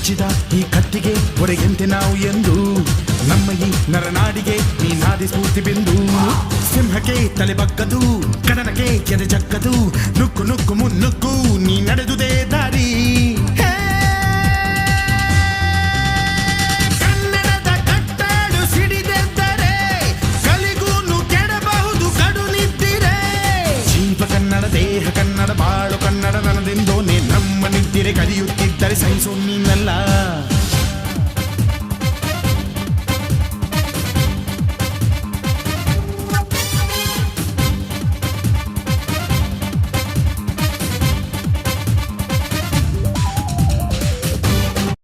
ಬಿಚ್ಚಿದ ಈ ಕತ್ತಿಗೆ ಹೊರೆಯಂತೆ ನಾವು ಎಂದು ನಮ್ಮ ಈ ನರನಾಡಿಗೆ ನೀ ನಾದಿ ಸ್ಫೂರ್ತಿ ಬಿಂದು ಸಿಂಹಕ್ಕೆ ತಲೆ ಬಗ್ಗದು ಕದನಕ್ಕೆ ಎದೆ ಜಗ್ಗದು ನುಕ್ಕು ನುಕ್ಕು ಮುನ್ನುಕ್ಕು ನೀ ನಡೆದುದೇ ದಾರಿ